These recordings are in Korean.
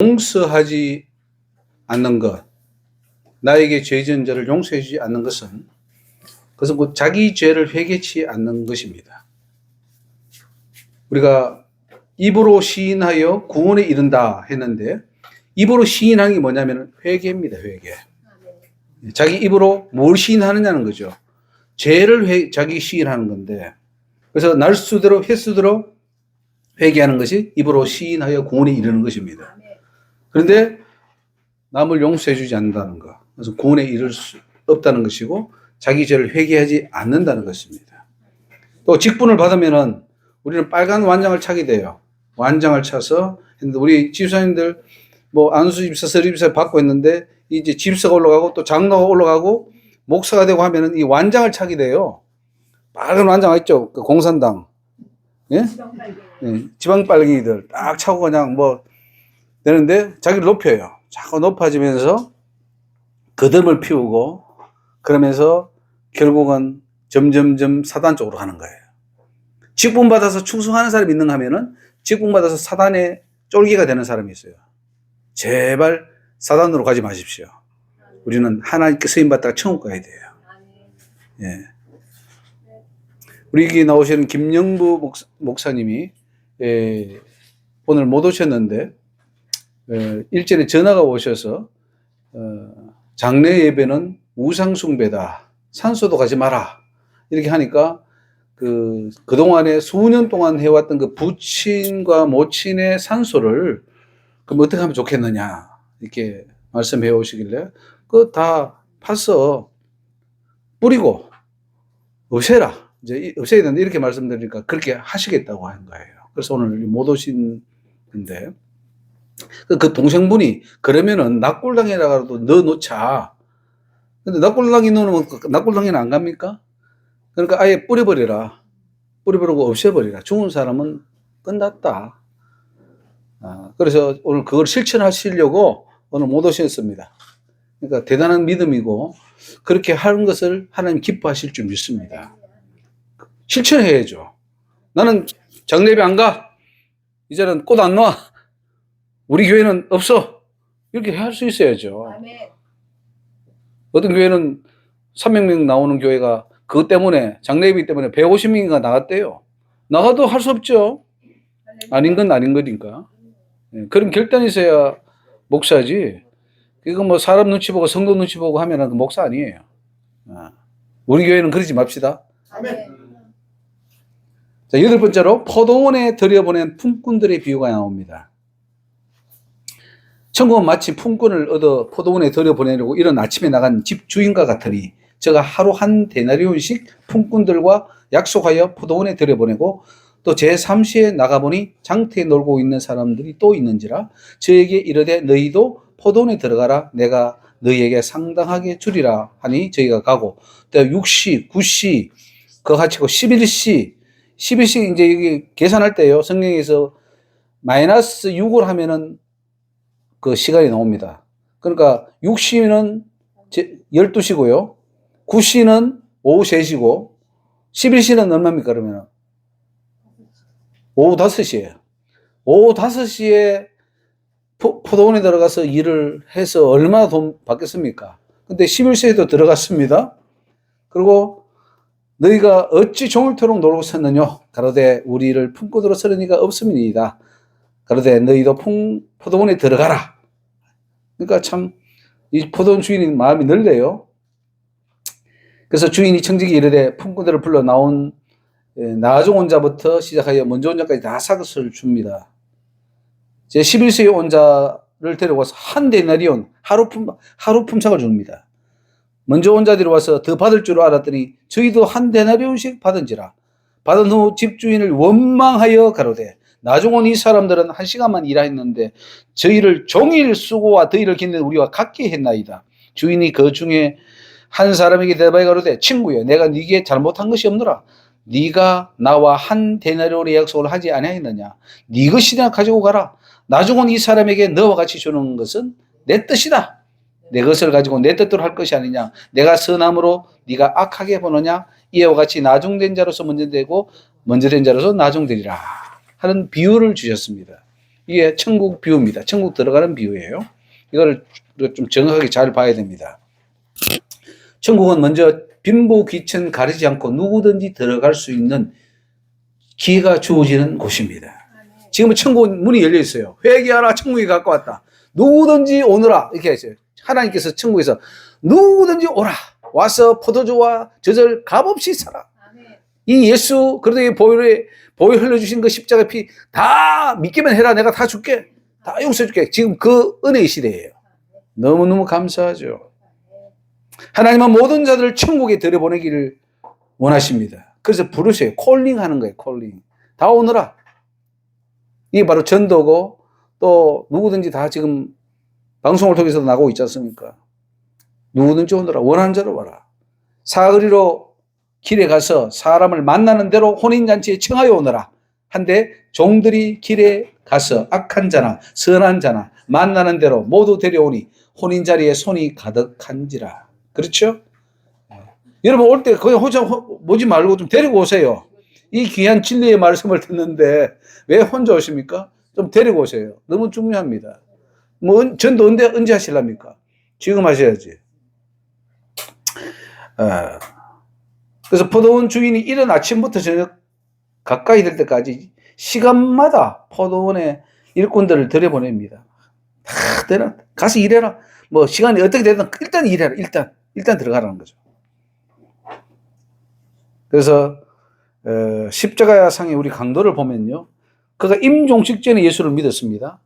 용서하지 않는 것, 나에게 죄 지은 자를 용서해 주지 않는 것은 그것은 곧 자기 죄를 회개치 않는 것입니다. 우리가 입으로 시인하여 구원에 이른다 했는데 입으로 시인하는 게 뭐냐면 회개입니다. 회개. 자기 입으로 뭘 시인하느냐는 거죠. 죄를 자기 시인하는 건데, 그래서 날수대로 횟수대로 회개하는 것이 입으로 시인하여 구원에 이르는 것입니다. 그런데 남을 용서해 주지 않는다는 것, 그래서 구원에 이를 수 없다는 것이고 자기 죄를 회개하지 않는다는 것입니다. 또 직분을 받으면은 우리는 빨간 완장을 차게 돼요. 완장을 차서 우리 집사님들 뭐 안수 집사, 서리 집사 받고 있는데 이제 집사가 올라가고 또 장로가 올라가고 목사가 되고 하면은 이 완장을 차게 돼요. 빨간 완장 있죠? 그 공산당. 예? 예, 지방 빨갱이들 딱 차고 그냥 뭐 되는데 자기를 높여요. 자꾸 높아지면서 거듭을 피우고 그러면서 결국은 점점점 사단 쪽으로 가는 거예요. 직분 받아서 충성하는 사람이 있는가 하면은 직분 받아서 사단의 쫄기가 되는 사람이 있어요. 제발 사단으로 가지 마십시오. 우리는 하나님께 쓰임 받다가 천국 가야 돼요. 예. 우리 여기 나오시는 김영부 목사님이 오늘 못 오셨는데 일전에 전화가 오셔서 장례 예배는 우상 숭배다. 산소도 가지 마라. 이렇게 하니까 그동안에 수년 동안 해왔던 그 부친과 모친의 산소를 그럼 어떻게 하면 좋겠느냐. 이렇게 말씀해 오시길래 그거 다 파서 뿌리고 없애라. 이제 없애야 되는데 이렇게 말씀드리니까 그렇게 하시겠다고 하는 거예요. 그래서 오늘 못 오신데 그 동생분이 그러면은 낙골당에다가도 넣어놓자. 근데 낙골당에 넣으면 낙골당에는 안 갑니까? 그러니까 아예 뿌려버리라. 뿌려버리고 없애버리라. 죽은 사람은 끝났다. 그래서 오늘 그걸 실천하시려고 오늘 못 오셨습니다. 그러니까 대단한 믿음이고 그렇게 하는 것을 하나님 기뻐하실 줄 믿습니다. 실천해야죠. 나는 장례비 안 가. 이제는 꽃 안 놔. 우리 교회는 없어. 이렇게 할 수 있어야죠. 어떤 교회는 300명 나오는 교회가 그것 때문에 장례비 때문에 150명인가 나갔대요. 나가도 할 수 없죠. 아닌 건 아닌 거니까. 그런 결단이 있어야 목사지. 이거 뭐 사람 눈치 보고 성도 눈치 보고 하면은 목사 아니에요. 우리 교회는 그러지 맙시다. 아멘. 자, 8번째로 포도원에 들여보낸 품꾼들의 비유가 나옵니다. 천국은 마치 품꾼을 얻어 포도원에 들여보내려고 이런 아침에 나간 집 주인과 같으니 저가 하루 한 데나리온씩 품꾼들과 약속하여 포도원에 들여보내고 또 제3시에 나가보니 장터에 놀고 있는 사람들이 또 있는지라 저에게 이르되 너희도 포도원에 들어가라 내가 너희에게 상당하게 주리라 하니 저희가 가고 또 6시, 9시 그거 같이 11시 이제 여기 계산할 때요. 성경에서 마이너스 6을 하면은 그 시간이 나옵니다. 그러니까 6시는 12시고요. 9시는 오후 3시고 11시는 얼마입니까? 그러면 오후 5시예요. 오후 5시에 포도원에 들어가서 일을 해서 얼마나 돈 받겠습니까? 근데 11시에도 들어갔습니다. 그리고 너희가 어찌 종일토록 놀고 섰느냐? 가로되 우리를 품꾼으로 쓰는 이가 없음이니이다. 가로되 너희도 포도원에 들어가라. 그러니까 참 이 포도원 주인이 마음이 넓네요. 그래서 주인이 청지기 이르되 품꾼들을 불러 나온 나중 온 자부터 시작하여 먼저 온 자까지 다 삭을 줍니다. 제 11세에 온 자를 데려와서 한 데나리온 하루 품삯을 줍니다. 먼저 온 자들이 와서 더 받을 줄 알았더니 저희도 한 데나리온씩 받은지라. 받은 후 집주인을 원망하여 가로되 나중 온 이 사람들은 1시간만 일하였는데 저희를 종일 수고와 더위를 기는데 우리와 같게 했나이다. 주인이 그 중에 한 사람에게 대답하여 가로되 친구여 내가 네게 잘못한 것이 없노라. 네가 나와 한 데나리온의 약속을 하지 아니하였느냐. 네 것이나 가지고 가라. 나중 온 이 사람에게 너와 같이 주는 것은 내 뜻이다. 내 것을 가지고 내 뜻대로 할 것이 아니냐. 내가 선함으로 네가 악하게 보느냐. 이와 같이 나중된 자로서 먼저 되고 먼저 된 자로서 나중되리라 하는 비유를 주셨습니다. 이게 천국 비유입니다. 천국 들어가는 비유예요. 이걸 좀 정확하게 잘 봐야 됩니다. 천국은 먼저 빈부귀천 가리지 않고 누구든지 들어갈 수 있는 기회가 주어지는 곳입니다. 지금은 천국은 문이 열려 있어요. 회개하라, 천국이 가까웠다. 누구든지 오너라 이렇게 했어요. 하나님께서 천국에서 누구든지 오라, 와서 포도주와 젖을 값없이 사라. 이 예수 그리스도의 보혈 흘려주신 그 십자가 피 다 믿기만 해라. 내가 다 줄게. 다 용서해 줄게. 지금 그 은혜의 시대예요. 너무너무 감사하죠. 하나님은 모든 자들을 천국에 들여보내기를 원하십니다. 그래서 부르세요. 콜링 하는 거예요. 콜링. 다 오너라. 이게 바로 전도고, 또 누구든지 다 지금 방송을 통해서 나가고 있지 않습니까? 누구든지 오너라. 원하는 자로 와라. 사거리로 길에 가서 사람을 만나는 대로 혼인잔치에 청하여 오너라. 한데 종들이 길에 가서 악한 자나 선한 자나 만나는 대로 모두 데려오니 혼인자리에 손이 가득한지라. 그렇죠? 여러분 올 때 거기 혼자 오지 말고 좀 데리고 오세요. 이 귀한 진리의 말씀을 듣는데 왜 혼자 오십니까? 좀 데리고 오세요. 너무 중요합니다. 뭐 전도 언제 하실랍니까? 지금 하셔야지. 그래서 포도원 주인이 이른 아침부터 저녁 가까이 될 때까지 시간마다 포도원에 일꾼들을 들여보냅니다. 다 가서 일해라. 뭐 시간이 어떻게 되든 일단 일해라. 일단 들어가라는 거죠. 그래서 십자가 상의 우리 강도를 보면요, 그가 임종 직전에 예수를 믿었습니다.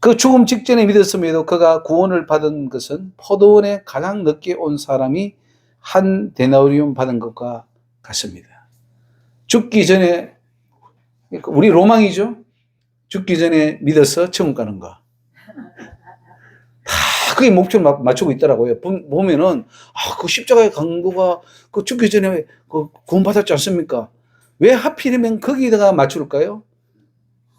그 죽음 직전에 믿었음에도 그가 구원을 받은 것은 포도원에 가장 늦게 온 사람이 한 데나리온 받은 것과 같습니다. 죽기 전에, 우리 로망이죠. 죽기 전에 믿어서 천국 가는 거. 다 그게 목표를 맞추고 있더라고요. 보면은 그 십자가의 강도가 그 죽기 전에 그 구원받았지 않습니까? 왜 하필이면 거기다가 맞출까요?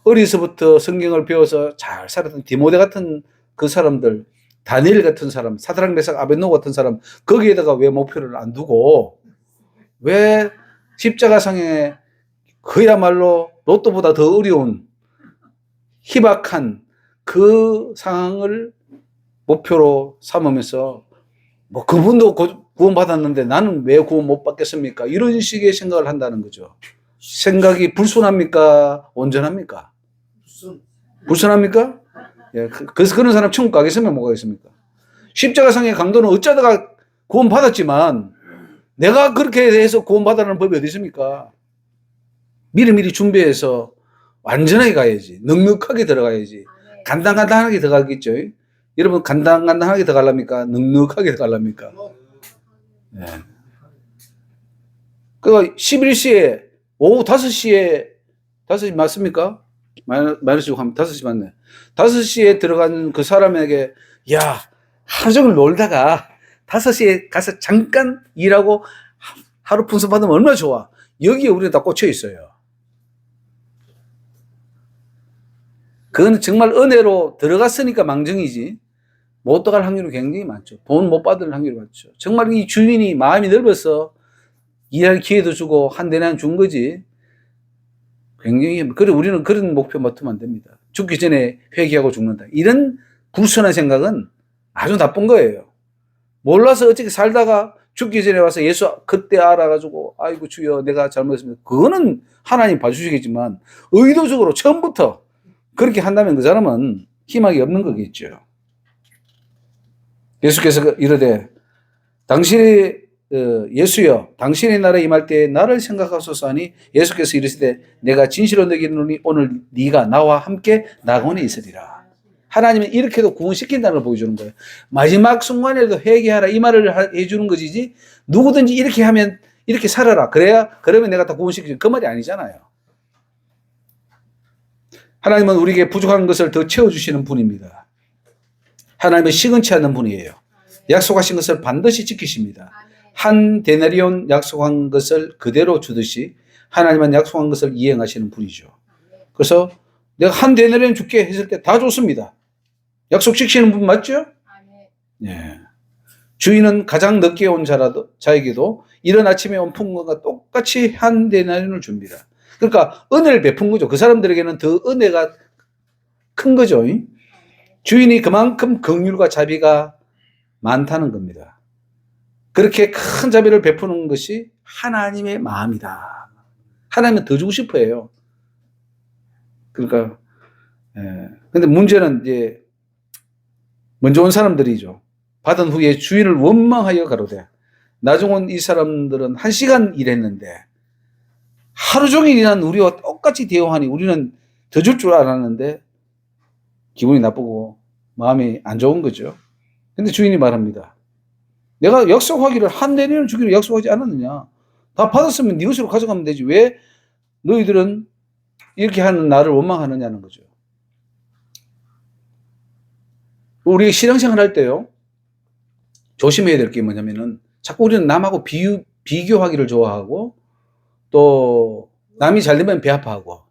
어려서부터 성경을 배워서 잘 살았던 디모데 같은 그 사람들, 다니엘 같은 사람, 사드락 메삭 아벳노고 같은 사람, 거기에다가 왜 목표를 안 두고 왜 십자가상에 그야말로 로또보다 더 어려운 희박한 그 상황을 목표로 삼으면서 뭐 그분도 구원받았는데 나는 왜 구원 못 받겠습니까? 이런 식의 생각을 한다는 거죠. 생각이 불순합니까? 온전합니까? 불순합니까? 예, 그래서 그런 사람 천국 가겠습니까? 못 가겠습니까? 십자가상의 강도는 어쩌다가 구원받았지만 내가 그렇게 해서 구원받아라는 법이 어디 있습니까? 미리미리 준비해서 완전하게 가야지. 넉넉하게 들어가야지. 간단하게 들어가겠죠. 여러분 간단하게 들어가랍니까? 넉넉하게 들어가랍니까? 네. 그 11시에 오후 5시 맞습니까? 마이너스 6 하면 5시 맞네. 5시에 들어간 그 사람에게 야, 하루 종일 놀다가 5시에 가서 잠깐 일하고 하루 분수 받으면 얼마나 좋아. 여기에 우리가 다 꽂혀 있어요. 그건 정말 은혜로 들어갔으니까 망정이지 못 들어갈 확률이 굉장히 많죠. 돈 못 받을 확률이 많죠. 정말 이 주인이 마음이 넓어서 일할 기회도 주고 한 대나 준 거지. 굉장히 그래 우리는 그런 목표 맡으면 안 됩니다. 죽기 전에 회개하고 죽는다. 이런 불순한 생각은 아주 나쁜 거예요. 몰라서 어떻게 살다가 죽기 전에 와서 예수 그때 알아가지고 아이고 주여 내가 잘못했습니다. 그거는 하나님 봐주시겠지만 의도적으로 처음부터 그렇게 한다면 그 사람은 희망이 없는 거겠죠. 예수께서 이르되 당신이 예수여 당신의 나라에 임할 때에 나를 생각하소서 하니 예수께서 이르시되 내가 진실로 너에게 이르노니 오늘 네가 나와 함께 낙원에 있으리라. 하나님은 이렇게도 구원시킨다는 걸 보여주는 거예요. 마지막 순간에도 회개하라 이 말을 해주는 것이지 누구든지 이렇게 하면 이렇게 살아라 그러면 내가 다 구원시키지 그 말이 아니잖아요. 하나님은 우리에게 부족한 것을 더 채워주시는 분입니다. 하나님은 시근치 않는 분이에요. 약속하신 것을 반드시 지키십니다. 한 데나리온 약속한 것을 그대로 주듯이 하나님은 약속한 것을 이행하시는 분이죠. 그래서 내가 한 데나리온 줄게 했을 때 다 줬습니다. 약속 지키시는 분 맞죠? 네. 주인은 가장 늦게 온 자에게도 이른 아침에 온 풍년과 똑같이 한 데나리온을 줍니다. 그러니까 은혜를 베푼 거죠. 그 사람들에게는 더 은혜가 큰 거죠. 주인이 그만큼 긍휼과 자비가 많다는 겁니다. 그렇게 큰 자비를 베푸는 것이 하나님의 마음이다. 하나님은 더 주고 싶어 해요. 그러니까, 근데 문제는 이제, 먼저 온 사람들이죠. 받은 후에 주인을 원망하여 가로되, 나중 온 이 사람들은 1시간 일했는데, 하루 종일 일한 우리와 똑같이 대우하니 우리는 더 줄 줄 알았는데, 기분이 나쁘고, 마음이 안 좋은 거죠. 근데 주인이 말합니다. 내가 약속하기를 한 대리를 주기로 약속하지 않았느냐. 다 받았으면 네 것으로 가져가면 되지. 왜 너희들은 이렇게 하는 나를 원망하느냐는 거죠. 우리 신앙생활 할 때요, 조심해야 될 게 뭐냐면은 자꾸 우리는 남하고 비교하기를 좋아하고, 또 남이 잘 되면 배 아파하고,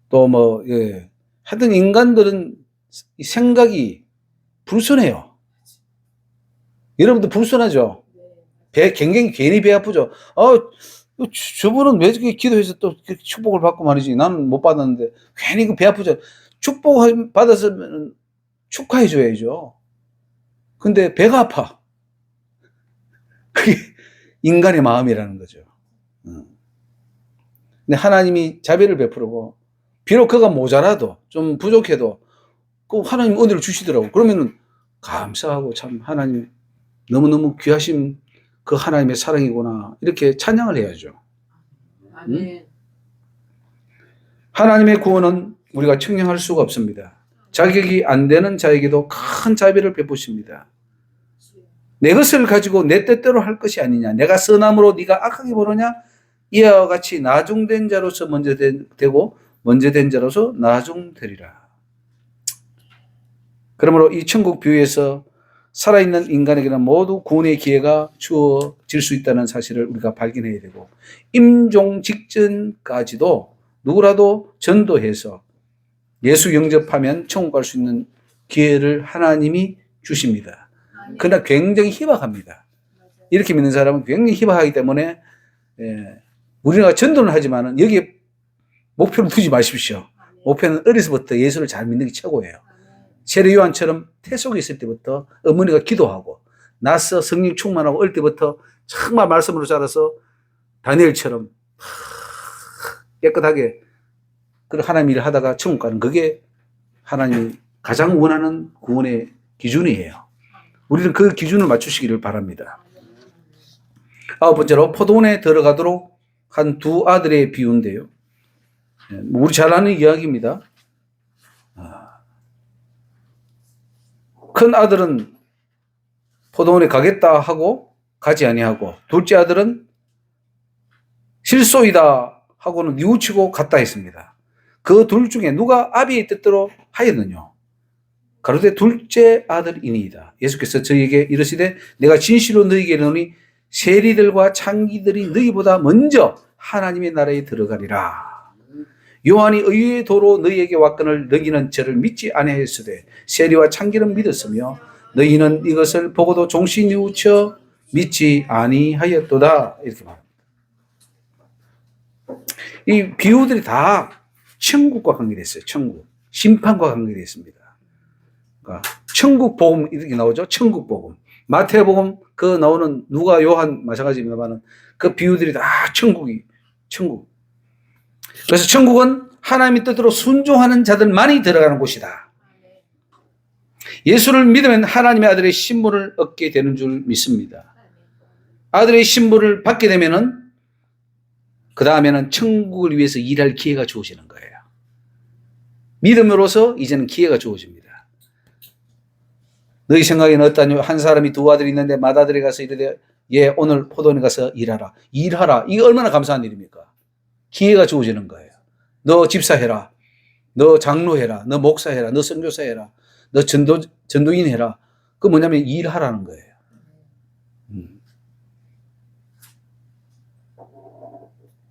또 뭐, 하여튼 인간들은 생각이 불순해요. 여러분도 불순하죠? 굉장히 괜히 배 아프죠? 저분은 왜 이렇게 기도해서 또 축복을 받고 말이지. 나는 못 받았는데. 괜히 그 배 아프죠? 축복 받았으면 축하해줘야죠. 근데 배가 아파. 그게 인간의 마음이라는 거죠. 근데 하나님이 자비를 베풀고, 비록 그가 모자라도, 좀 부족해도, 그 하나님 은혜를 주시더라고. 그러면은 감사하고 참 하나님 너무너무 귀하신 그 하나님의 사랑이구나. 이렇게 찬양을 해야죠. 하나님의 구원은 우리가 측량할 수가 없습니다. 자격이 안 되는 자에게도 큰 자비를 베푸십니다. 내 것을 가지고 내 뜻대로 할 것이 아니냐. 내가 선함으로 네가 악하게 보느냐. 이와 같이 나중된 자로서 먼저 되고 먼저 된 자로서 나중되리라. 그러므로 이 천국 비유에서 살아있는 인간에게는 모두 구원의 기회가 주어질 수 있다는 사실을 우리가 발견해야 되고, 임종 직전까지도 누구라도 전도해서 예수 영접하면 천국 갈 수 있는 기회를 하나님이 주십니다. 그러나 굉장히 희박합니다. 이렇게 믿는 사람은 굉장히 희박하기 때문에 우리가 전도는 하지만 여기에 목표를 두지 마십시오. 목표는 어려서부터 예수를 잘 믿는 게 최고예요. 세례 요한처럼 태 속에 있을 때부터 어머니가 기도하고 나서 성령 충만하고 어릴 때부터 정말 말씀으로 자라서 다니엘처럼 깨끗하게 하나님 일을 하다가 천국 가는, 그게 하나님이 가장 원하는 구원의 기준이에요. 우리는 그 기준을 맞추시기를 바랍니다. 9번째로 포도원에 들어가도록 한 두 아들의 비유인데요. 우리 잘 아는 이야기입니다. 큰 아들은 포도원에 가겠다 하고 가지 아니하고, 둘째 아들은 실소이다 하고는 뉘우치고 갔다 했습니다. 그 둘 중에 누가 아비의 뜻대로 하였느냐? 가로되 둘째 아들이니이다. 예수께서 저희에게 이르시되 내가 진실로 너희에게 이르노니 세리들과 창기들이 너희보다 먼저 하나님의 나라에 들어가리라. 요한이 의의 도로 너희에게 왔거늘 너희는 저를 믿지 아니하였으되 세리와 창기는 믿었으며 너희는 이것을 보고도 종시 뉘우쳐 믿지 아니하였도다. 이렇게 말합니다. 이 비유들이 다 천국과 관계됐어요. 천국. 심판과 관계됐습니다. 그러니까 천국 복음 이렇게 나오죠. 천국 복음. 마태복음 그 나오는 누가 요한 마찬가지입니다만 그 비유들이 다 천국. 그래서 천국은 하나님의 뜻대로 순종하는 자들만이 들어가는 곳이다. 예수를 믿으면 하나님의 아들의 신분을 얻게 되는 줄 믿습니다. 아들의 신분을 받게 되면은 그 다음에는 천국을 위해서 일할 기회가 주어지는 거예요. 믿음으로서 이제는 기회가 주어집니다. 너희 생각에는 어떠냐? 한 사람이 두 아들이 있는데 맏아들이 가서 이르되 오늘 포도원에 가서 일하라. 이게 얼마나 감사한 일입니까? 기회가 주어지는 거예요. 너 집사해라. 너 장로해라. 너 목사해라. 너 선교사해라. 너 전도인 해라. 그 뭐냐면 일하라는 거예요.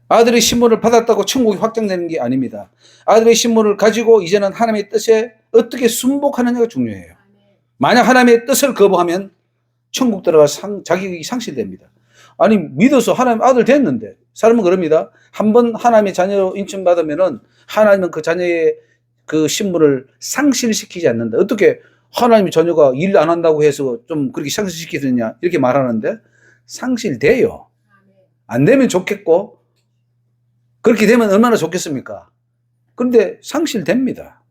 아들의 신분을 받았다고 천국이 확정되는 게 아닙니다. 아들의 신분을 가지고 이제는 하나님의 뜻에 어떻게 순복하느냐가 중요해요. 만약 하나님의 뜻을 거부하면 천국 들어갈 자격이 상실됩니다. 아니 믿어서 하나님 아들 됐는데 사람은 그럽니다. 한번 하나님의 자녀 인침받으면은 하나님은 그 자녀의 그 신분을 상실시키지 않는다. 어떻게 하나님의 자녀가 일 안 한다고 해서 좀 그렇게 상실시키느냐 이렇게 말하는데 상실돼요. 안 되면 좋겠고 그렇게 되면 얼마나 좋겠습니까? 그런데 상실됩니다.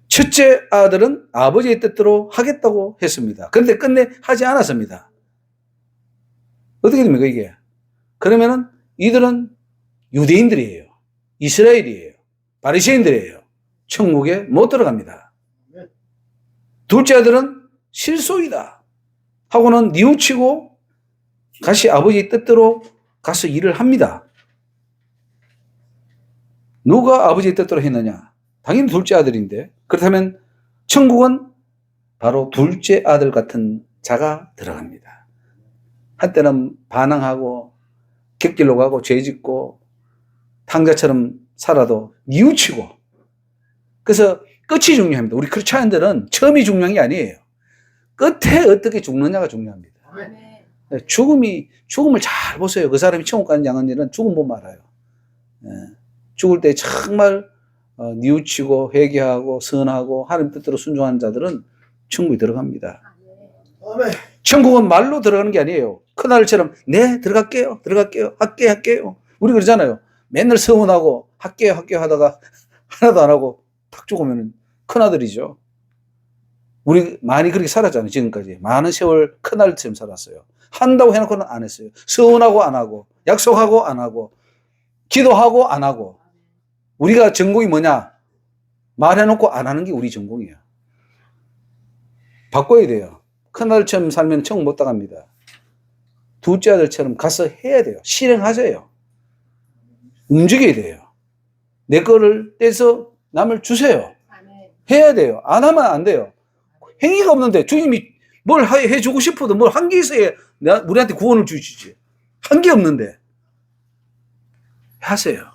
첫째 아들은 아버지의 뜻대로 하겠다고 했습니다. 그런데 끝내 하지 않았습니다. 어떻게 됩니까 이게? 그러면은 이들은 유대인들이에요. 이스라엘이에요. 바리새인들이에요. 천국에 못 들어갑니다. 둘째 아들은 실속이다 하고는 뉘우치고 다시 아버지의 뜻대로 가서 일을 합니다. 누가 아버지의 뜻대로 했느냐? 당연히 둘째 아들인데, 그렇다면 천국은 바로 둘째 아들 같은 자가 들어갑니다. 한때는 반항하고 객길로 가고 죄짓고 탕자처럼 살아도 뉘우치고, 그래서 끝이 중요합니다. 우리 크리스찬들은 처음이 중요한 게 아니에요. 끝에 어떻게 죽느냐가 중요합니다. 죽음을 잘 보세요. 그 사람이 천국 가는 양은지는 죽음 보면 알아요. 죽을 때 정말 뉘우치고 회개하고 선하고 하나님 뜻대로 순종하는 자들은 천국에 들어갑니다. 천국은 말로 들어가는 게 아니에요. 큰아들처럼 네 들어갈게요 할게요 우리 그러잖아요. 맨날 서운하고 할게요 하다가 하나도 안 하고 탁 죽으면 큰아들이죠. 우리 많이 그렇게 살았잖아요. 지금까지 많은 세월 큰아들처럼 살았어요. 한다고 해놓고는 안 했어요. 서운하고 안 하고 약속하고 안 하고 기도하고 안 하고. 우리가 전공이 뭐냐? 말해놓고 안 하는 게 우리 전공이에요. 바꿔야 돼요. 큰아들처럼 살면 천국 못 나갑니다. 둘째 아들처럼 가서 해야 돼요. 실행하세요. 움직여야 돼요. 내 거를 떼서 남을 주세요. 해야 돼요. 안 하면 안 돼요. 행위가 없는데 주님이 뭘 해주고 싶어도 뭘 한 게 있어야 우리한테 구원을 주시지. 한 게 없는데 하세요.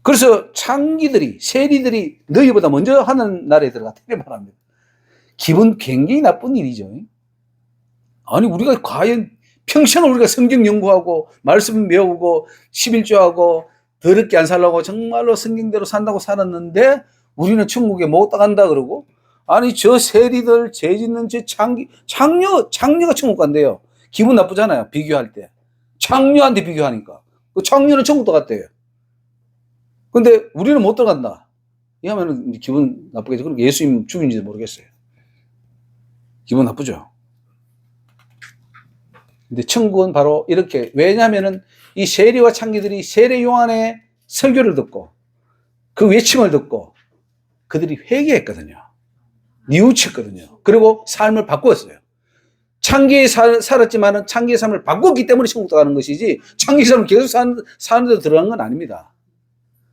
그래서 창기들이 세리들이 너희보다 먼저 하는 날에 들어가 이렇게 말합니다. 기분 굉장히 나쁜 일이죠. 아니 우리가 과연 평생을 우리가 성경 연구하고 말씀 배우고 11조하고 더럽게 안 살라고 정말로 성경대로 산다고 살았는데 우리는 천국에 못 나간다 그러고, 아니 저 세리들 죄 짓는 저 창녀가 천국 간대요. 기분 나쁘잖아요. 비교할 때 창녀한테 비교하니까 그 창녀는 천국도 갔대요. 근데 우리는 못 들어간다 이 하면은 기분 나쁘겠죠. 그럼 예수님 죽인지도 모르겠어요. 기분 나쁘죠. 근데 천국은 바로 이렇게, 왜냐하면은 이 세리와 창기들이 세례 요한의 설교를 듣고 그 외침을 듣고 그들이 회개했거든요. 뉘우쳤거든요. 그리고 삶을 바꾸었어요. 창기에 살았지만은 창기의 삶을 바꿨기 때문에 천국 가는 것이지 창기의 삶을 계속 사는 데도 들어간 건 아닙니다.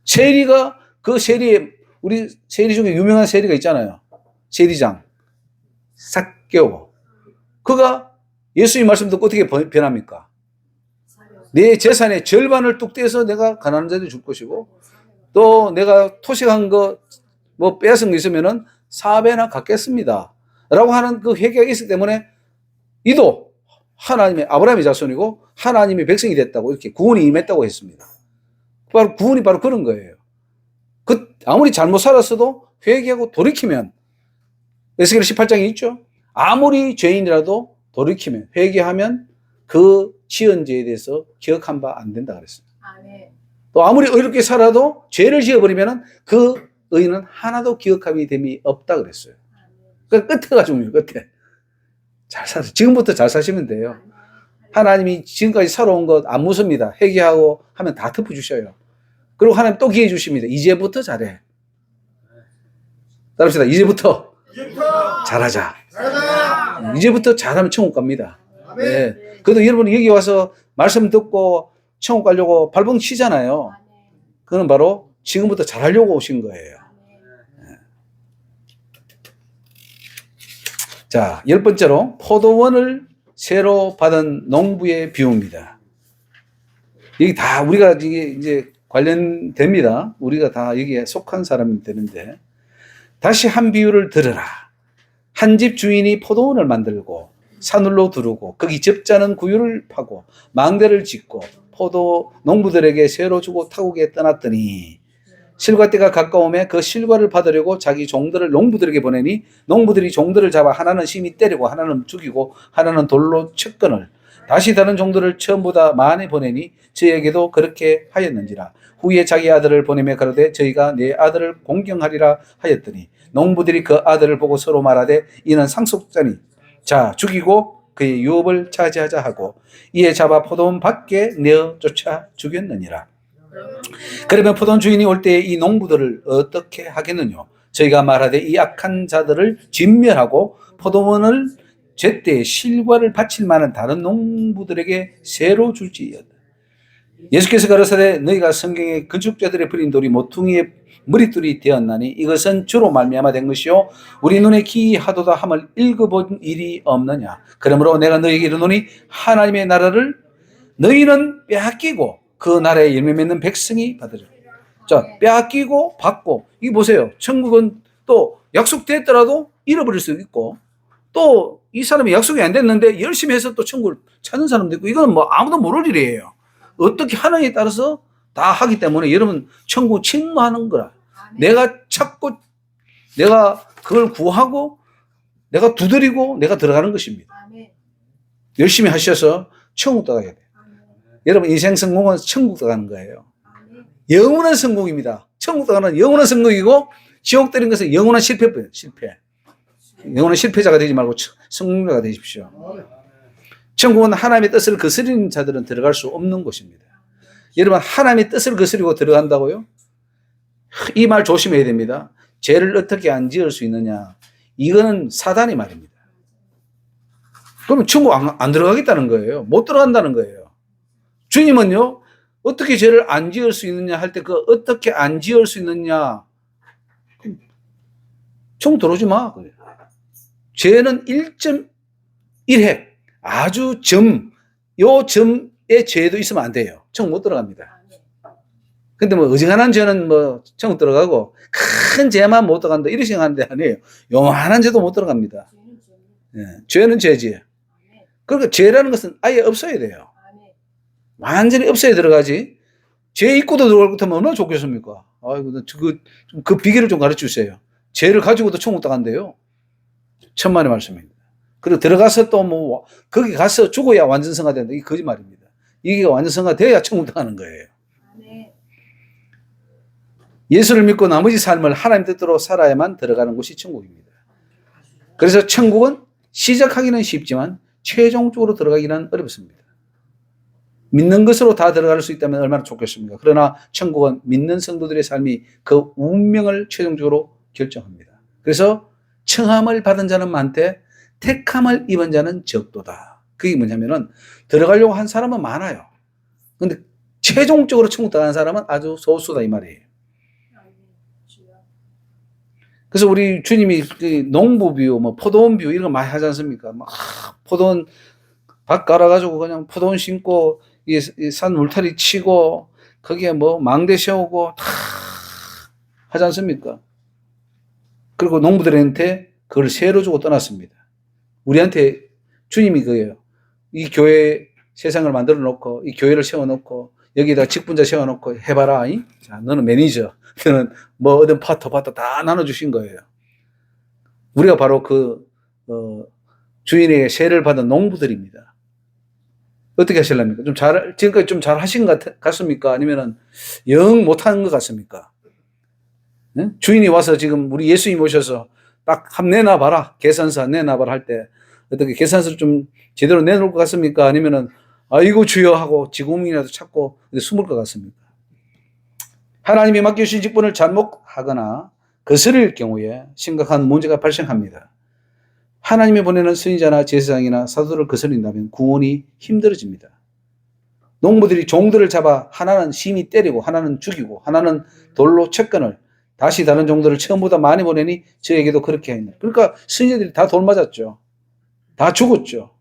세리가 그 세리에, 우리 세리 중에 유명한 세리가 있잖아요. 세리장 삭개오. 그가 예수님 말씀 듣고 어떻게 변합니까? 내 재산의 절반을 뚝 떼서 내가 가난한 자들 줄 것이고, 또 내가 토식한 거 뭐 빼앗은 거 있으면은 4배나 갚겠습니다 라고 하는 그 회개가 있기 때문에 이도 하나님의 아브라함의 자손이고 하나님의 백성이 됐다고, 이렇게 구원이 임했다고 했습니다. 바로 구원이 바로 그런 거예요. 아무리 잘못 살았어도 회개하고 돌이키면, 에스겔 18장에 있죠. 아무리 죄인이라도 돌이키면, 회개하면 그 지은 죄에 대해서 기억한 바 안 된다 그랬어요. 또 아무리 의롭게 살아도 죄를 지어버리면 그 의는 하나도 기억함이 됨이 없다 그랬어요. 그러니까 끝에가 중요해요. 끝에 잘 사세요. 지금부터 잘 사시면 돼요. 하나님이 지금까지 살아온 것 안 무섭니다. 회개하고 하면 다 덮어주셔요. 그리고 하나님 또 기회 주십니다. 이제부터 잘해. 따라합시다. 이제부터 잘하자. 이제부터 잘하면 천국 갑니다. 네. 그래도 여러분 여기 와서 말씀 듣고 천국 가려고 발버둥 치잖아요. 그건 바로 지금부터 잘하려고 오신 거예요. 네. 자, 10번째로 포도원을 새로 받은 농부의 비유입니다. 여기 다 우리가 이제 관련됩니다. 우리가 다 여기에 속한 사람이 되는데, 다시 한 비유를 들으라. 한 집 주인이 포도원을 만들고 산울로 두르고 거기 접자는 구유를 파고 망대를 짓고 포도 농부들에게 새로 주고 타국에 떠났더니 실과 때가 가까움에 그 실과를 받으려고 자기 종들을 농부들에게 보내니 농부들이 종들을 잡아 하나는 심히 때리고 하나는 죽이고 하나는 돌로 쳤거늘 다시 다른 종들을 처음보다 많이 보내니 저에게도 그렇게 하였는지라. 후에 자기 아들을 보내며 가로되 저희가 내 아들을 공경하리라 하였더니 농부들이 그 아들을 보고 서로 말하되 이는 상속자니 자 죽이고 그의 유업을 차지하자 하고 이에 잡아 포도원 밖에 내어 쫓아 죽였느니라. 그러면 포도원 주인이 올 때에 이 농부들을 어떻게 하겠느냐. 저희가 말하되 이 악한 자들을 진멸하고 포도원을 제때 실과를 바칠 만한 다른 농부들에게 새로 줄지어다. 예수께서 가라사대 너희가 성경의 건축자들의 버린 돌이 모퉁이의 머릿돌이 되었나니 이것은 주로 말미암아 된 것이요 우리 눈에 기이하도다 함을 읽어본 일이 없느냐. 그러므로 내가 너희에게 이르노니 하나님의 나라를 너희는 빼앗기고 그 나라에 열매 맺는 백성이 받으리라. 자, 빼앗기고 받고 이게 보세요. 천국은 또 약속됐더라도 잃어버릴 수도 있고 또 이 사람이 약속이 안 됐는데 열심히 해서 또 천국을 찾는 사람도 있고 이건 뭐 아무도 모를 일이에요. 어떻게 하느냐에 따라서 다 하기 때문에 여러분 천국 침노하는 거라. 내가 찾고 내가 그걸 구하고 내가 두드리고 내가 들어가는 것입니다. 열심히 하셔서 천국 들어가야 돼요. 여러분 인생 성공은 천국 들어가는 거예요. 영원한 성공입니다. 천국 들어가는 영원한 성공이고 지옥 들인 것은 영원한 실패예요. 실패. 영원한 실패자가 되지 말고 성공자가 되십시오. 천국은 하나님의 뜻을 거스리는 자들은 들어갈 수 없는 곳입니다. 여러분 하나님의 뜻을 거스리고 들어간다고요? 이 말 조심해야 됩니다. 죄를 어떻게 안 지을 수 있느냐. 이거는 사단의 말입니다. 그러면 천국 안 들어가겠다는 거예요. 못 들어간다는 거예요. 주님은요. 어떻게 죄를 안 지을 수 있느냐 할 때 그 어떻게 안 지을 수 있느냐. 천국 들어오지 마. 죄는 1.1핵. 아주 요 점에 죄도 있으면 안 돼요. 천국 못 들어갑니다. 근데 뭐 어지간한 죄는 뭐 천국 들어가고 큰 죄만 못 들어간다 이렇게 생각하는데 아니에요. 요만한 죄도 못 들어갑니다. 예, 죄는 죄지. 그러니까 죄라는 것은 아예 없어야 돼요. 완전히 없어야 들어가지. 죄 있고도 들어갈 것 같으면 얼마나 좋겠습니까? 아이고, 그 비결을 좀 가르쳐 주세요. 죄를 가지고도 천국 들어간대요. 천만의 말씀입니다. 그리고 들어가서 또 뭐 거기 가서 죽어야 완전성화 된다. 이게 거짓말입니다. 이게 완전성화 돼야 천국 들어가는 거예요. 예수를 믿고 나머지 삶을 하나님 뜻대로 살아야만 들어가는 곳이 천국입니다. 그래서 천국은 시작하기는 쉽지만 최종적으로 들어가기는 어렵습니다. 믿는 것으로 다 들어갈 수 있다면 얼마나 좋겠습니까? 그러나 천국은 믿는 성도들의 삶이 그 운명을 최종적으로 결정합니다. 그래서 청함을 받은 자는 많되 택함을 입은 자는 적도다. 그게 뭐냐면은 들어가려고 한 사람은 많아요. 근데 최종적으로 천국 들어가는 사람은 아주 소수다 이 말이에요. 그래서 우리 주님이 그 농부 비유, 뭐 포도원 비유 이런 거 많이 하지 않습니까? 막 포도원 밭 갈아가지고 그냥 포도원 심고 이 산 울타리 치고 거기에 뭐 망대 세우고 다 하지 않습니까? 그리고 농부들한테 그걸 세로 주고 떠났습니다. 우리한테 주님이 그예요. 이 교회 세상을 만들어 놓고 이 교회를 세워 놓고 여기다 직분자 세워 놓고 해봐라. 자, 너는 매니저. 너는 뭐 어떤 파트 다 나눠주신 거예요. 우리가 바로 주인에게 세를 받은 농부들입니다. 어떻게 하실랍니까? 지금까지 좀 잘 하신 것 같습니까? 아니면은 영 못하는 것 같습니까? 네? 주인이 와서 지금 우리 예수님 오셔서 딱 한번 내놔봐라. 계산서 내놔봐라 할 때 어떻게 계산서를 좀 제대로 내놓을 것 같습니까? 아니면은 아이고 주여 하고 지구문이라도 찾고 숨을 것 같습니까? 하나님이 맡겨주신 직분을 잘못하거나 거스릴 경우에 심각한 문제가 발생합니다. 하나님이 보내는 선지자나 제사장이나 사도를 거스린다면 구원이 힘들어집니다. 농부들이 종들을 잡아 하나는 심히 때리고 하나는 죽이고 하나는 돌로 쳤거늘 다시 다른 종들을 처음보다 많이 보내니 저에게도 그렇게 했네. 그러니까 선지자들이 다 돌 맞았죠. 다 죽었죠.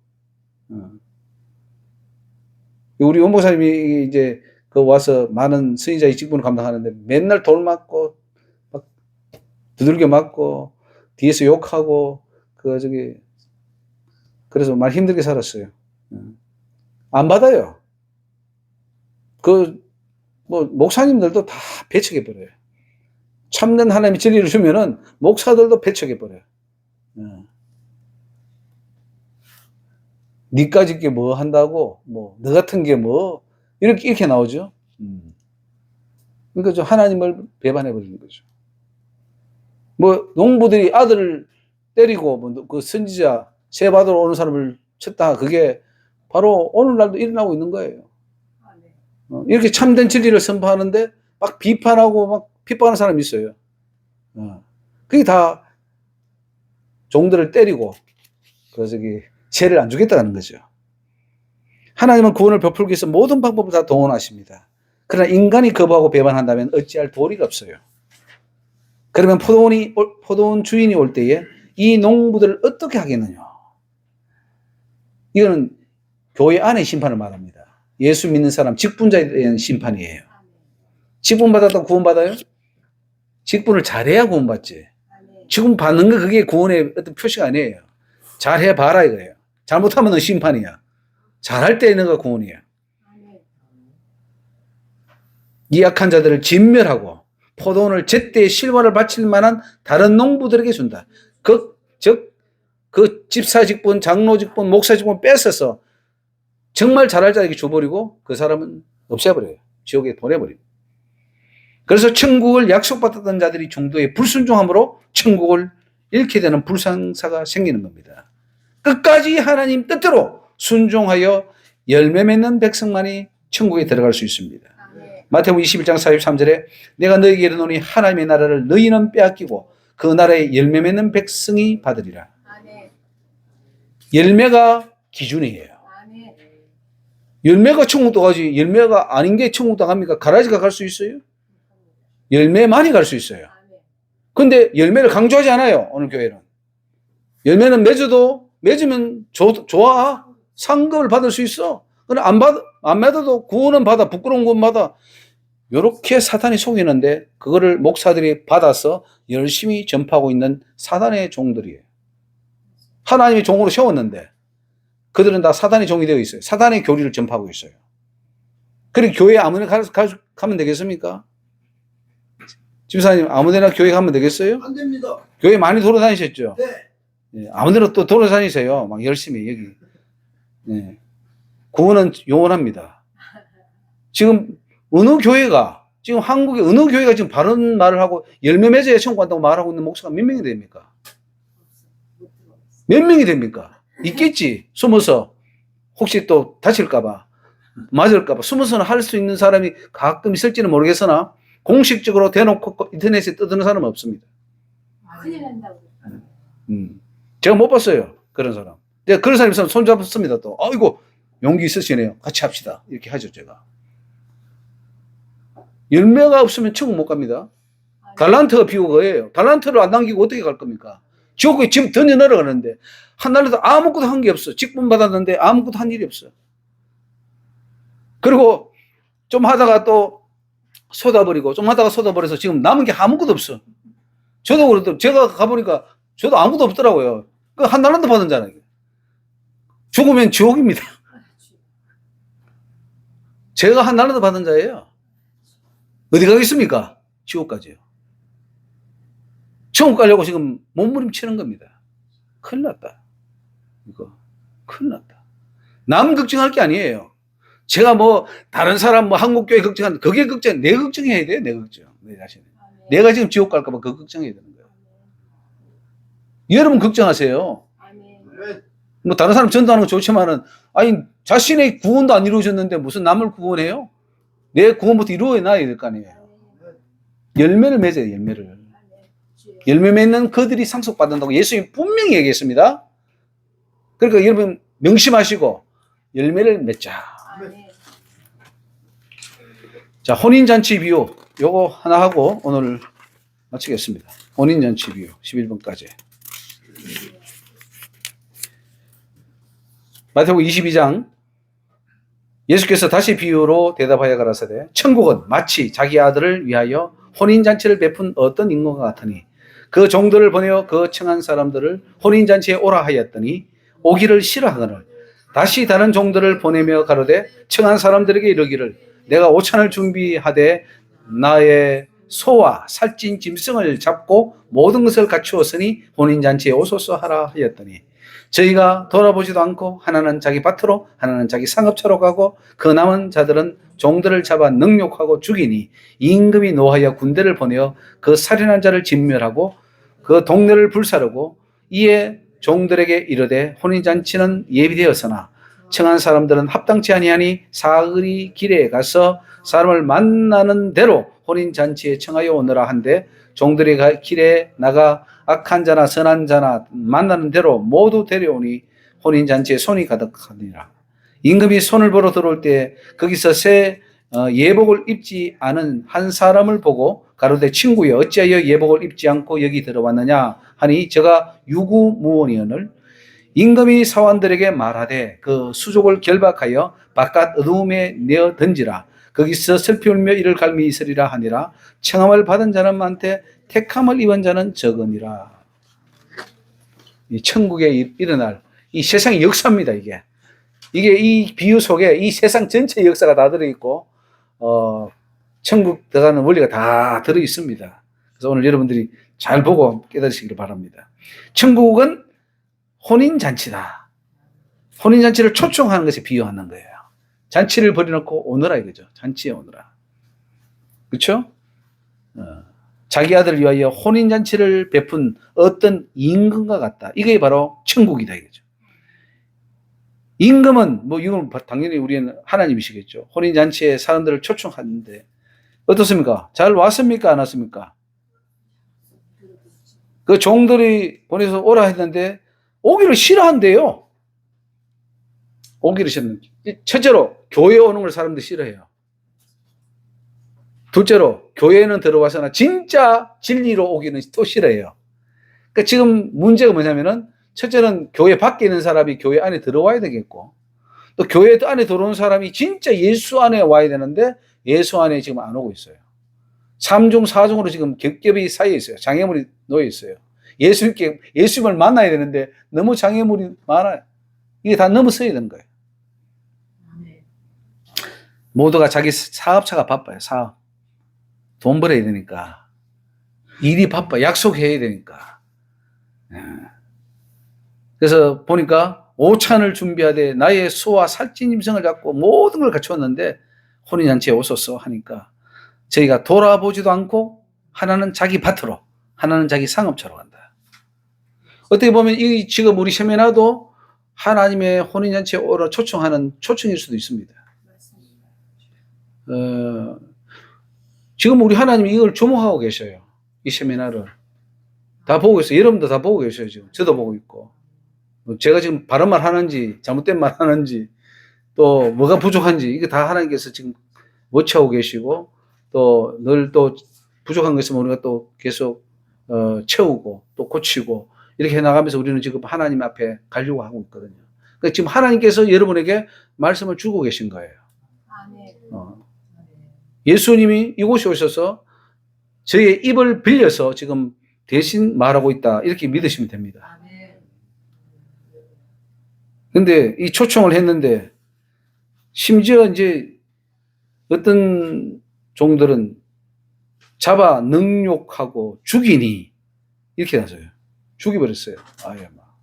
우리 원목사님이 이제 와서 많은 선지자의 직분을 감당하는데 맨날 돌 맞고 막 두들겨 맞고 뒤에서 욕하고 그래서 많이 힘들게 살았어요. 안 받아요. 목사님들도 다 배척해버려요. 참된 하나님의 진리를 주면은 목사들도 배척해버려요. 니까짓 게 뭐 한다고, 너 같은 게 이렇게 나오죠. 그러니까 좀 하나님을 배반해버리는 거죠. 농부들이 아들을 때리고, 그 선지자, 새 받으러 오는 사람을 쳤다. 그게 바로 오늘날도 일어나고 있는 거예요. 이렇게 참된 진리를 선포하는데 막 비판하고 막 핍박하는 사람이 있어요. 그게 다 종들을 때리고, 죄를 안 주겠다는 거죠. 하나님은 구원을 베풀기 위해서 모든 방법을 다 동원하십니다. 그러나 인간이 거부하고 배반한다면 어찌할 도리가 없어요. 그러면 포도원 주인이 올 때에 이 농부들을 어떻게 하겠느냐? 이거는 교회 안의 심판을 말합니다. 예수 믿는 사람, 직분자에 대한 심판이에요. 직분 받았다고 구원받아요? 직분을 잘해야 구원받지. 직분 받는 거 그게 구원의 어떤 표시가 아니에요. 잘해봐라 이거예요. 잘못하면 심판이야. 잘할 때 있는 거 구원이야. 이 약한 자들을 진멸하고 포도원을 제때 실과를 바칠 만한 다른 농부들에게 준다. 그 집사 직분, 장로 직분, 목사 직분 뺏어서 정말 잘할 자에게 줘버리고 그 사람은 없애버려요. 지옥에 보내버려요. 그래서 천국을 약속받았던 자들이 종도에 불순종함으로 천국을 잃게 되는 불상사가 생기는 겁니다. 끝까지 하나님 뜻대로 순종하여 열매 맺는 백성만이 천국에 들어갈 수 있습니다. 마태복음 21장 43절에 내가 너희에게 이르노니 하나님의 나라를 너희는 빼앗기고 그 나라에 열매 맺는 백성이 받으리라. 열매가 기준이에요. 열매가 천국도 가지 열매가 아닌 게 천국도 갑니까? 가라지가 갈 수 있어요? 열매만이 갈 수 있어요. 근데 열매를 강조하지 않아요. 오늘 교회는. 열매는 맺으면 좋아. 상급을 받을 수 있어. 그러나 안 맺어도 구원은 받아. 부끄러운 구원 받아. 이렇게 사탄이 속이는데 그거를 목사들이 받아서 열심히 전파하고 있는 사단의 종들이에요. 하나님이 종으로 세웠는데 그들은 다 사단의 종이 되어 있어요. 사단의 교리를 전파하고 있어요. 그리고 교회에 아무나 가면 되겠습니까? 집사님 아무데나 교회 가면 되겠어요? 안 됩니다. 교회 많이 돌아다니셨죠? 네. 아무데나 또 돌아다니세요. 막 열심히 여기. 네. 구원은 영원합니다. 지금 지금 한국의 어느 교회가 지금 바른 말을 하고 열매 맺어야 천국 간다고 말하고 있는 목사가 몇 명이 됩니까? 몇 명이 됩니까? 있겠지. 숨어서 혹시 또 다칠까봐 맞을까봐 숨어서는 할 수 있는 사람이 가끔 있을지는 모르겠으나 공식적으로 대놓고 인터넷에 떠드는 사람은 없습니다. 큰일 난다고. 제가 못 봤어요. 그런 사람. 내가 그런 사람 있으면 손잡았습니다. 또 아이고 용기 있으시네요. 같이 합시다. 이렇게 하죠 제가. 열매가 없으면 천국 못 갑니다. 달란트가 비고거예요. 달란트를 안 남기고 어떻게 갈 겁니까? 지옥에 지금 던져 내려가는데 한 날에도 아무것도 한 게 없어. 직분 받았는데 아무것도 한 일이 없어. 그리고 좀 하다가 또 쏟아버리고 좀 하다가 쏟아버려서 지금 남은 게 아무것도 없어. 저도 그렇더라고요. 제가 가보니까 저도 아무것도 없더라고요. 그 한 달란트 받은 자는 죽으면 지옥입니다. 제가 한 달란트 받은 자예요. 어디 가겠습니까? 지옥 가지요. 천국 가려고 지금 몸부림치는 겁니다. 큰일 났다. 이거 큰일 났다. 남 걱정할 게 아니에요. 제가 다른 사람 한국교회 걱정하는 그게 내 걱정해야 돼요. 내 걱정. 내 자신. 내가 지금 지옥 갈까 봐 그 걱정해야 되는 거예요. 여러분 걱정하세요. 다른 사람 전도하는 거 좋지만은 자신의 구원도 안 이루어졌는데 무슨 남을 구원해요? 내 구원부터 이루어야 될 거 아니에요. 열매를 맺어요. 열매를. 열매 맺는 그들이 상속받는다고 예수님이 분명히 얘기했습니다. 그러니까 여러분 명심하시고 열매를 맺자. 자, 혼인잔치 비유 요거 하나 하고 오늘 마치겠습니다. 혼인잔치 비유 11번까지. 마태복음 22장 예수께서 다시 비유로 대답하여 가라사대 천국은 마치 자기 아들을 위하여 혼인잔치를 베푼 어떤 인간과 같으니 그 종들을 보내어 그 청한 사람들을 혼인잔치에 오라 하였더니 오기를 싫어하거늘 다시 다른 종들을 보내며 가로되 청한 사람들에게 이르기를 내가 오찬을 준비하되 나의 소와 살찐 짐승을 잡고 모든 것을 갖추었으니 혼인잔치에 오소서 하라 하였더니 저희가 돌아보지도 않고 하나는 자기 밭으로 하나는 자기 상업처로 가고 그 남은 자들은 종들을 잡아 능욕하고 죽이니 임금이 노하여 군대를 보내어 그 살인한 자를 진멸하고 그 동네를 불사르고 이에 종들에게 이르되 혼인잔치는 예비되었으나 청한 사람들은 합당치 아니하니 사흘이 길에 가서 사람을 만나는 대로 혼인잔치에 청하여 오너라 한데 종들이 길에 나가 악한 자나 선한 자나 만나는 대로 모두 데려오니 혼인잔치에 손이 가득하니라. 임금이 손을 보러 들어올 때 거기서 새 예복을 입지 않은 한 사람을 보고 가로되 친구여 어찌하여 예복을 입지 않고 여기 들어왔느냐 하니 저가 유구무원이오늘 임금이 사원들에게 말하되 그 수족을 결박하여 바깥 어두움에 내어 던지라. 거기서 슬피 울며 이를 갈미 있으리라 하니라. 청함을 받은 자는 많되 택함을 입은 자는 적으니라. 이 천국에 일어날 이 세상의 역사입니다. 이게 이 비유 속에 이 세상 전체 역사가 다 들어있고 천국 들어가는 원리가 다 들어있습니다. 그래서 오늘 여러분들이 잘 보고 깨달으시기를 바랍니다. 천국은 혼인잔치다. 혼인잔치를 초청하는 것에 비유하는 거예요. 잔치를 버려놓고 오너라 이거죠. 잔치에 오너라. 그렇죠? 자기 아들을 위하여 혼인잔치를 베푼 어떤 임금과 같다. 이게 바로 천국이다 이거죠. 임금은 이건 당연히 우리는 하나님이시겠죠. 혼인잔치에 사람들을 초청하는데 어떻습니까? 잘 왔습니까? 안 왔습니까? 그 종들이 보내서 오라 했는데 오기를 싫어한대요. 오기를 싫어한대. 첫째로 교회 오는 걸 사람들이 싫어해요. 둘째로 교회는 들어와서나 진짜 진리로 오기는 또 싫어해요. 그러니까 지금 문제가 뭐냐면은 첫째는 교회 밖에 있는 사람이 교회 안에 들어와야 되겠고 또 교회 안에 들어온 사람이 진짜 예수 안에 와야 되는데 예수 안에 지금 안 오고 있어요. 3중 4중으로 지금 겹겹이 쌓여 있어요. 장애물이 놓여 있어요. 예수님을 만나야 되는데 너무 장애물이 많아요. 이게 다 넘어서야 되는 거예요. 모두가 자기 사업차가 바빠요. 사업. 돈 벌어야 되니까. 일이 바빠. 약속해야 되니까. 그래서 보니까 오찬을 준비하되 나의 소와 살찐 짐승을 잡고 모든 걸 갖추었는데 혼인잔치에 오소서 하니까 저희가 돌아보지도 않고 하나는 자기 밭으로 하나는 자기 상업처로 간다. 어떻게 보면 이 지금 우리 세미나도 하나님의 혼인잔치에 오라 초청하는 초청일 수도 있습니다. 지금 우리 하나님이 이걸 주목하고 계셔요. 이 세미나를. 다 보고 있어요. 여러분도 다 보고 계셔요. 지금. 저도 보고 있고. 제가 지금 바른 말 하는지, 잘못된 말 하는지, 또 뭐가 부족한지, 이게 다 하나님께서 지금 워치하고 계시고, 또 늘 또 부족한 거 있으면 우리가 또 계속, 채우고, 또 고치고, 이렇게 해나가면서 우리는 지금 하나님 앞에 가려고 하고 있거든요. 그러니까 지금 하나님께서 여러분에게 말씀을 주고 계신 거예요. 예수님이 이곳에 오셔서 저희의 입을 빌려서 지금 대신 말하고 있다. 이렇게 믿으시면 됩니다. 근데 이 초청을 했는데 심지어 이제 어떤 종들은 잡아 능욕하고 죽이니 이렇게 나서요. 죽여버렸어요. 아예 막.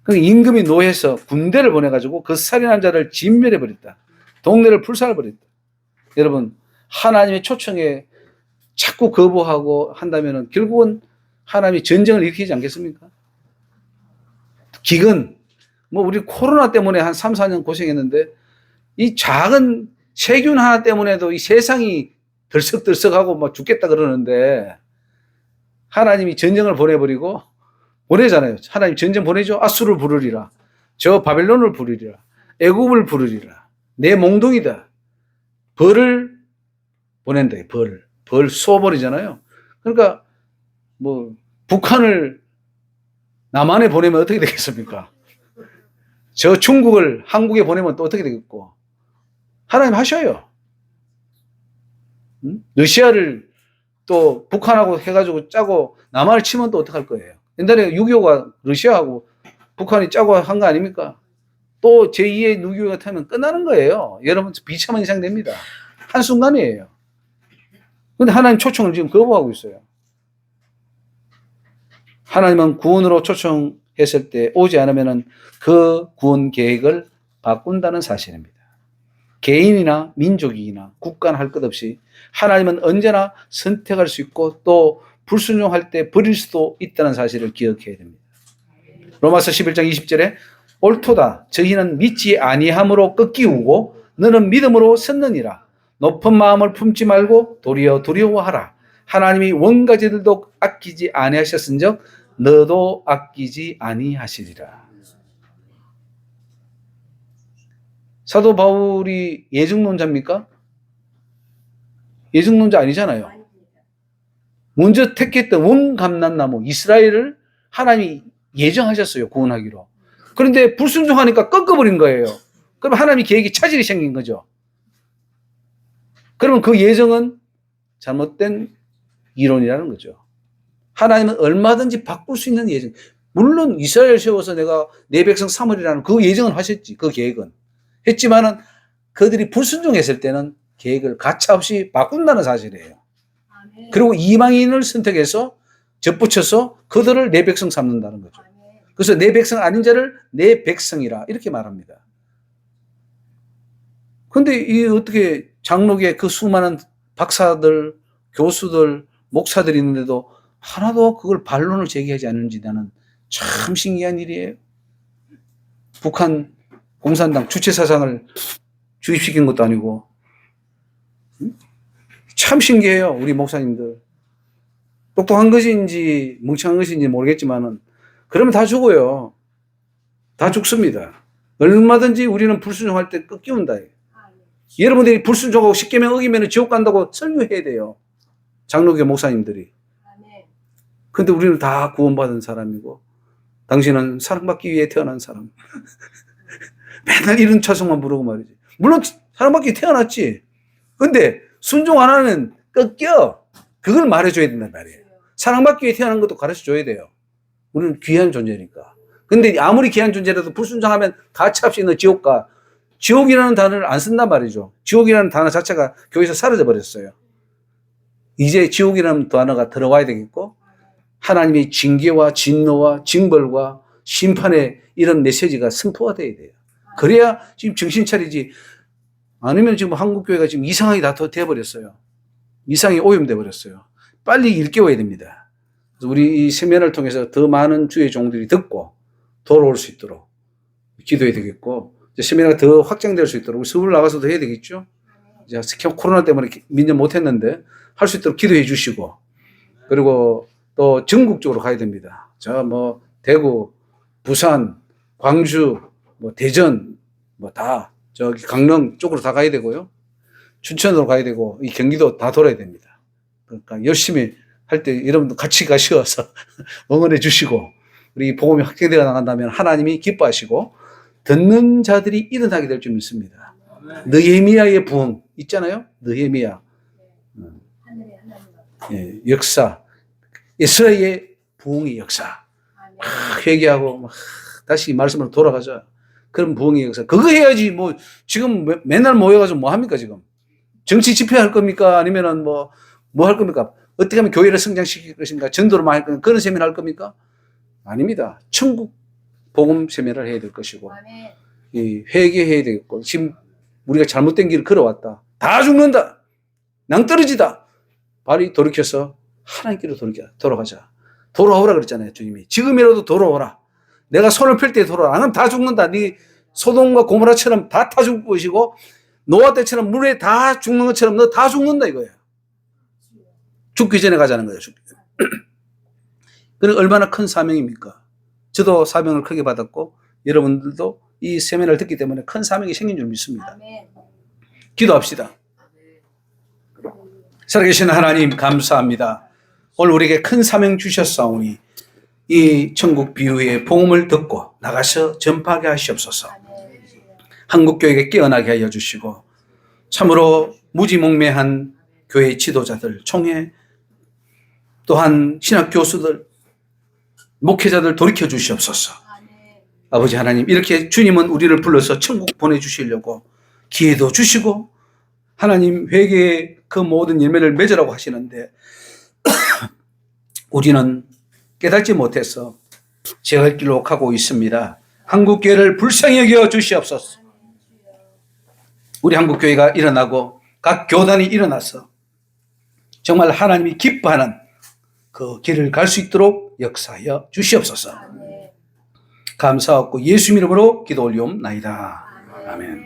그러니까 임금이 노해서 군대를 보내가지고 그 살인한 자를 진멸해버렸다. 동네를 불살버렸다. 여러분 하나님의 초청에 자꾸 거부하고 한다면 결국은 하나님이 전쟁을 일으키지 않겠습니까? 기근, 우리 코로나 때문에 한 3, 4년 고생했는데 이 작은 세균 하나 때문에도 이 세상이 들썩들썩하고 막 죽겠다 그러는데 하나님이 전쟁을 보내버리고 보내잖아요. 하나님 전쟁 보내죠. 아수를 부르리라. 저 바벨론을 부르리라. 애굽을 부르리라. 내 몽둥이다. 벌을 보낸다. 벌 쏘아버리잖아요. 그러니까 북한을 남한에 보내면 어떻게 되겠습니까? 저 중국을 한국에 보내면 또 어떻게 되겠고. 하나님 하셔요. 러시아를 또 북한하고 해가지고 짜고 남한을 치면 또 어떡할 거예요. 옛날에 6.25가 러시아하고 북한이 짜고 한 거 아닙니까? 또 제2의 누기호가 타면 끝나는 거예요. 여러분 비참한 이상 됩니다. 한순간이에요. 근데 하나님 초청을 지금 거부하고 있어요. 하나님은 구원으로 초청했을 때 오지 않으면 그 구원 계획을 바꾼다는 사실입니다. 개인이나 민족이나 국가나 할 것 없이 하나님은 언제나 선택할 수 있고 또 불순종할 때 버릴 수도 있다는 사실을 기억해야 됩니다. 로마서 11장 20절에 옳도다 저희는 믿지 아니함으로 꺾이우고 너는 믿음으로 섰느니라. 높은 마음을 품지 말고 도리어 두려워하라. 하나님이 원가지들도 아끼지 아니하셨은즉 너도 아끼지 아니하시리라. 사도 바울이 예증론자입니까? 예증론자 아니잖아요. 먼저 택했던 원감난나무 이스라엘을 하나님이 예정하셨어요. 구원하기로. 그런데 불순종하니까 꺾어버린 거예요. 그럼 하나님의 계획이 차질이 생긴 거죠. 그러면 그 예정은 잘못된 이론이라는 거죠. 하나님은 얼마든지 바꿀 수 있는 예정. 물론 이스라엘 세워서 내가 내 백성 삼으리라는 그 예정은 하셨지. 그 계획은. 했지만은 그들이 불순종했을 때는 계획을 가차없이 바꾼다는 사실이에요. 그리고 이방인을 선택해서 접붙여서 그들을 내 백성 삼는다는 거죠. 그래서 내 백성 아닌 자를 내 백성이라 이렇게 말합니다. 그런데 이 어떻게 장로계 그 수많은 박사들, 교수들, 목사들이 있는데도 하나도 그걸 반론을 제기하지 않는지 나는 참 신기한 일이에요. 북한 공산당 주체 사상을 주입시킨 것도 아니고 참 신기해요. 우리 목사님들. 똑똑한 것인지 멍청한 것인지 모르겠지만은 그러면 다 죽어요. 다 죽습니다. 얼마든지 우리는 불순종할 때 꺾이운다. 여러분들이 불순종하고 십계명 어기면 지옥 간다고 설교해야 돼요. 장로교 목사님들이. 근데 우리는 다 구원받은 사람이고 당신은 사랑받기 위해 태어난 사람. 맨날 이런 찬송만 부르고 말이지. 물론 사랑받기 위해 태어났지. 근데 순종 안 하면 꺾여. 그걸 말해줘야 된단 말이에요. 사랑받기 위해 태어난 것도 가르쳐줘야 돼요. 우리는 귀한 존재니까. 근데 아무리 귀한 존재라도 불순종하면 가차없이 너 지옥 가. 지옥이라는 단어를 안 쓴단 말이죠. 지옥이라는 단어 자체가 교회에서 사라져 버렸어요. 이제 지옥이라는 단어가 들어와야 되겠고 하나님의 징계와 진노와 징벌과 심판의 이런 메시지가 선포가 돼야 돼요. 그래야 지금 정신 차리지. 아니면 지금 한국교회가 지금 이상하게 다 돼버렸어요. 이상이 오염돼 버렸어요. 빨리 일깨워야 됩니다. 그래서 우리 이 세면을 통해서 더 많은 주의 종들이 듣고 돌아올 수 있도록 기도해야 되겠고 세미나가 더 확장될 수 있도록 서울 나가서도 해야 되겠죠. 이제 코로나 때문에 민전 못했는데 할 수 있도록 기도해 주시고 그리고 또 전국적으로 가야 됩니다. 저 뭐 대구, 부산, 광주, 뭐 대전 뭐 다 저기 강릉 쪽으로 다 가야 되고요. 춘천으로 가야 되고 이 경기도 다 돌아야 됩니다. 그러니까 열심히 할 때 여러분도 같이 가셔서 응원해 주시고 우리 복음이 확대되어 나간다면 하나님이 기뻐하시고 듣는 자들이 일어나게 될 줄 믿습니다. 느헤미야의 부흥 있잖아요. 느헤미야 예, 역사 이스라엘의 부흥의 역사 회개하고 막 다시 말씀으로 돌아가자. 그런 부흥의 역사 그거 해야지. 뭐 지금 맨날 모여가지고 뭐 합니까? 지금 정치 집회할 겁니까? 아니면은 뭐 할 겁니까? 어떻게 하면 교회를 성장시킬 것인가? 전도로만 할 겁니까? 그런 세미나 할 겁니까? 아닙니다. 천국 복음 세미나를 해야 될 것이고 이 회개해야 되겠고 지금 우리가 잘못된 길을 걸어왔다. 다 죽는다. 낭떠러지다. 빨리 돌이켜서 하나님께로 돌아가자. 돌아오라 그랬잖아요. 주님이. 지금이라도 돌아오라. 내가 손을 펼 때 돌아오라. 안 하면 다 죽는다. 네 소돔과 고모라처럼 다 죽을 것이고 노아 때처럼 물에 다 죽는 것처럼 너 다 죽는다 이거예요. 죽기 전에 가자는 거예요. 그럼 얼마나 큰 사명입니까? 저도 사명을 크게 받았고 여러분들도 이 세미나를 듣기 때문에 큰 사명이 생긴 줄 믿습니다. 기도합시다. 살아계신 하나님 감사합니다. 오늘 우리에게 큰 사명 주셨사오니 이 천국 비유의 복음을 듣고 나가서 전파하게 하시옵소서. 한국교회에 깨어나게 하여 주시고 참으로 무지몽매한 교회 지도자들, 총회 또한 신학 교수들, 목회자들 돌이켜 주시옵소서. 아버지 하나님, 이렇게 주님은 우리를 불러서 천국 보내주시려고 기회도 주시고 하나님 회개의 그 모든 열매를 맺으라고 하시는데 우리는 깨닫지 못해서 제 갈 길로 가고 있습니다. 한국교회를 불쌍히 여겨 주시옵소서. 우리 한국교회가 일어나고 각 교단이 일어나서 정말 하나님이 기뻐하는 그 길을 갈 수 있도록 역사하여 주시옵소서. 감사하고 예수 이름으로 기도 올리옵나이다. 아멘.